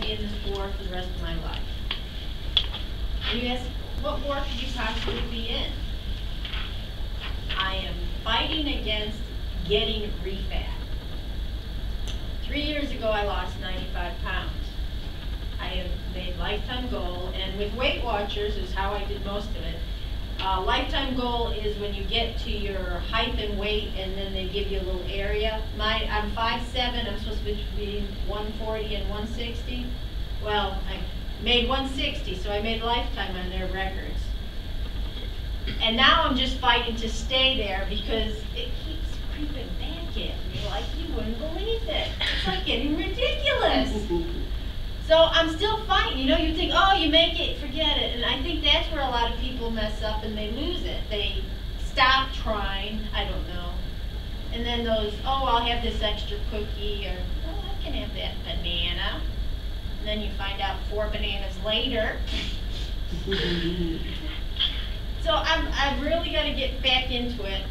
be in this war for the rest of my life. And you ask, what war could you possibly be in? I am fighting against getting refat. 3 years ago, I lost 95 pounds. I have made lifetime goal, and with Weight Watchers is how I did most of it. Lifetime goal is when you get to your height and weight, and then they give you a little area. I'm 5'7", I'm supposed to be between 140 and 160. Well, I made 160, so I made lifetime on their records. And now I'm just fighting to stay there because it keeps creeping back at me like you wouldn't believe it. It's like getting ridiculous. So I'm still fighting. You know, you think, oh, you make it, forget it. And I think that's where a lot of people mess up and they lose it. They stop trying, I don't know. And then those, oh, I'll have this extra cookie, or, oh, I can have that banana. And then you find out 4 bananas later. So I've really got to get back into it.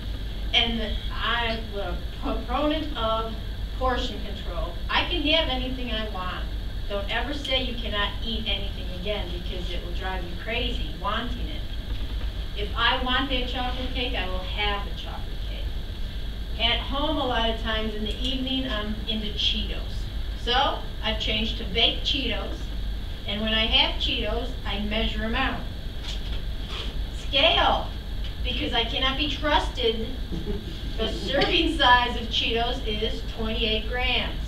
And I'm a proponent of portion control. I can have anything I want. Don't ever say you cannot eat anything again, because it will drive you crazy wanting it. If I want that chocolate cake, I will have the chocolate cake. At home, a lot of times in the evening, I'm into Cheetos. So I've changed to baked Cheetos, and when I have Cheetos, I measure them out. Scale, because I cannot be trusted. The serving size of Cheetos is 28 grams.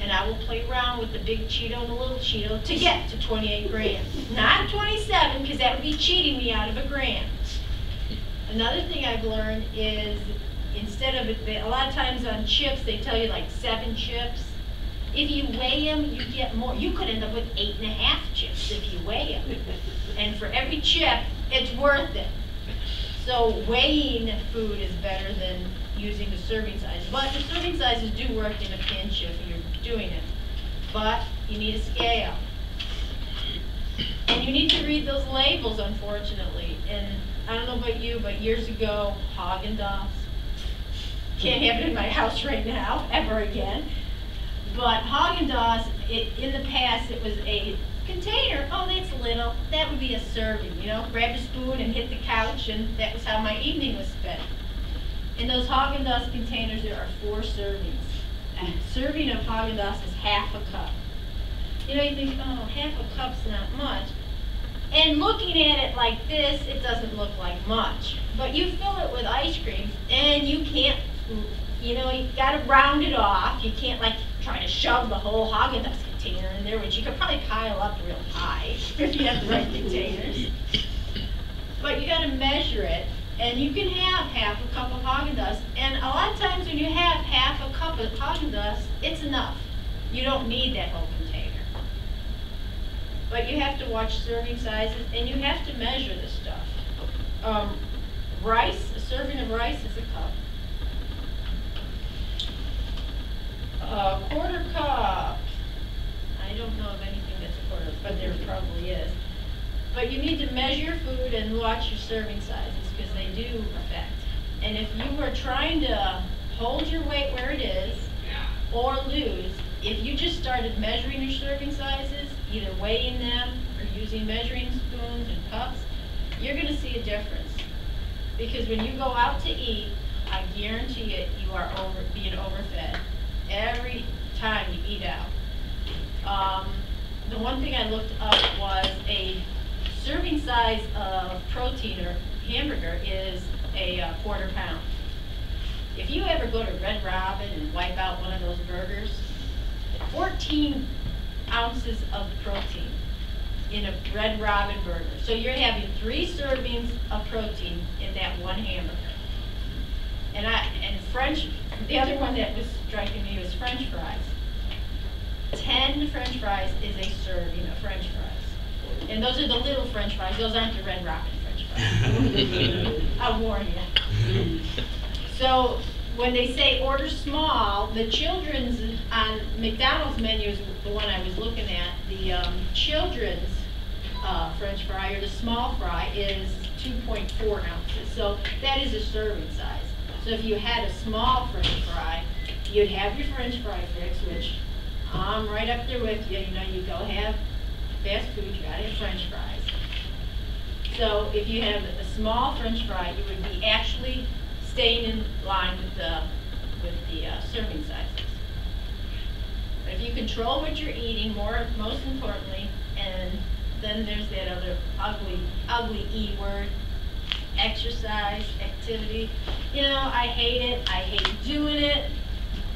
And I will play around with the big Cheeto and the little Cheeto to get to 28 grams. Not 27, because that would be cheating me out of a gram. Another thing I've learned is, instead of it, a lot of times on chips, they tell you like 7 chips. If you weigh them, you get more. You could end up with 8.5 chips if you weigh them. And for every chip, it's worth it. So weighing food is better than using the serving size. But the serving sizes do work in a pinch if you're doing it. But you need a scale. And you need to read those labels, unfortunately. And I don't know about you, but years ago, Haagen-Dazs. Can't have it in my house right now, ever again. But Haagen-Dazs, in the past, it was a container. Oh, that's little. That would be a serving, you know? Grab a spoon and hit the couch, and that was how my evening was spent. In those Haagen-Dazs containers, there are 4 servings. A serving of Haagen-Dazs is half a cup. You know, you think, oh, half a cup's not much. And looking at it like this, it doesn't look like much. But you fill it with ice cream, and you can't, you know, you gotta round it off. You can't, like, try to shove the whole Haagen-Dazs container in there, which you could probably pile up real high if you have the right containers. But you gotta measure it. And you can have half a cup of Haagen-Dazs, and a lot of times when you have half a cup of Haagen-Dazs, it's enough. You don't need that whole container. But you have to watch serving sizes, and you have to measure this stuff. Rice, a serving of rice is a cup. A quarter cup. I don't know of anything that's a quarter, but there probably is. But you need to measure your food and watch your serving sizes, because they do affect. And if you were trying to hold your weight where it is or lose, if you just started measuring your serving sizes, either weighing them or using measuring spoons and cups, you're going to see a difference. Because when you go out to eat, I guarantee it, you are being overfed every time you eat out. The one thing I looked up was a serving size of protein or hamburger is a quarter pound. If you ever go to Red Robin and wipe out one of those burgers, 14 ounces of protein in a Red Robin burger. So you're having 3 servings of protein in that one hamburger. And the other one that was striking me was French fries. 10 French fries is a serving of French fries. And those are the little French fries. Those aren't the Red Robin French fries. I'll warn you. So when they say order small, the children's on McDonald's menu is the one I was looking at. The children's French fry, or the small fry, is 2.4 ounces. So that is a serving size. So if you had a small French fry, you'd have your French fry fix, which I'm right up there with you. You know, you go have fast food, you gotta have French fries. So if you have a small French fry, you would be actually staying in line with the serving sizes. But if you control what you're eating, most importantly, and then there's that other ugly E word, exercise, activity. You know, I hate it. I hate doing it,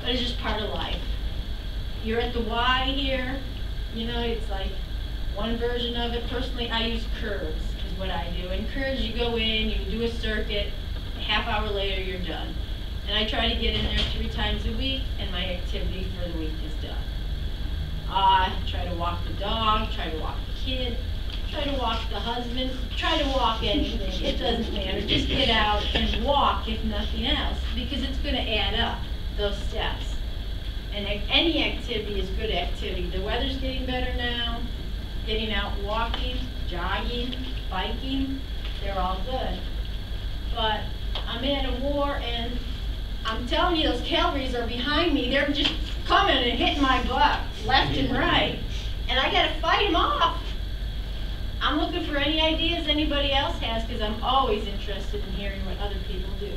but it's just part of life. You're at the Y here. You know, it's like one version of it. Personally, I use curves is what I do. In curves, you go in, you do a circuit, a half hour later, you're done. And I try to get in there 3 times a week, and my activity for the week is done. Try to walk the dog, try to walk the kid, try to walk the husband, try to walk anything. It doesn't matter. Just get out and walk, if nothing else, because it's going to add up, those steps. And any activity is good activity. The weather's getting better now. Getting out walking, jogging, biking, they're all good. But I'm in a war, and I'm telling you, those calories are behind me. They're just coming and hitting my butt left and right, and I gotta fight them off. I'm looking for any ideas anybody else has, because I'm always interested in hearing what other people do.